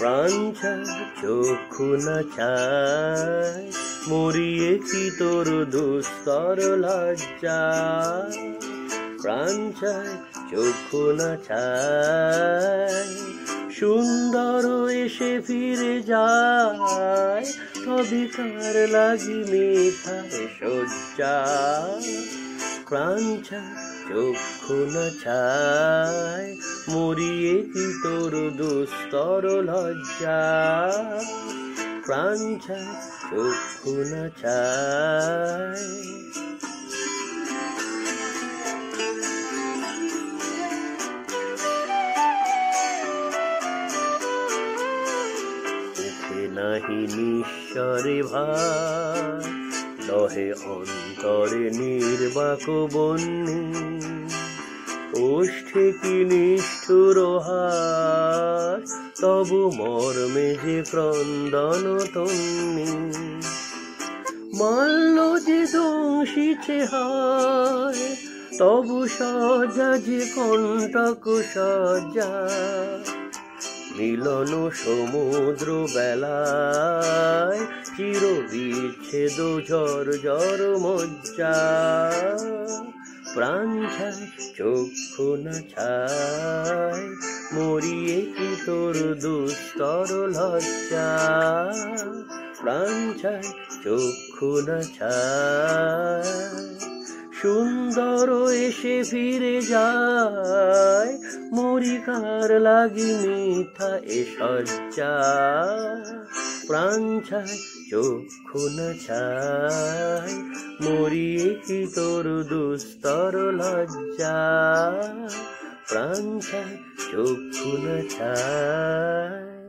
প্রাণ চায় চক্ষু না চায় মরিয়ে কি তোর দুস্তর লজ্জা প্রাণ চায় চক্ষু না চায় সুন্দর এসে ফিরে যায় তবে কার লাগি মিঠায় সজ্জা প্রাণ চায় চক্ষু না চায় মরিয়ে কি তোর দুস্তর লজ্জা প্রাণ চায় চক্ষু না চায় নাহি নিঃস্বরে ভাই লহে অন্তরে নির্বাক বন্যী ওষ্ঠে কি নিষ্ঠুর হার তবু মর্মে যে ক্রন্দন তন্নি মাল্য যে দংশিছে হায় তবু সজ্জা যে কণ্টক সজ্জা মিলন সমুদ্র বেলায় চির বিচ্ছেদ ঝড় ঝড় মজ্জা প্রাণ চায় চক্ষু না চায় মরিয়ে কি তোর দুস্তর লজ্জা প্রাণ চায় চক্ষু না চায় সুন্দর এসে ফিরে যায় মরিকার লাগি মিঠা এ সজ্জা প্রাণ চায় চক্ষু না চায় মরিয়ে কি তোর দুস্তর লজ্জা প্রাণ চায় চক্ষু না চায়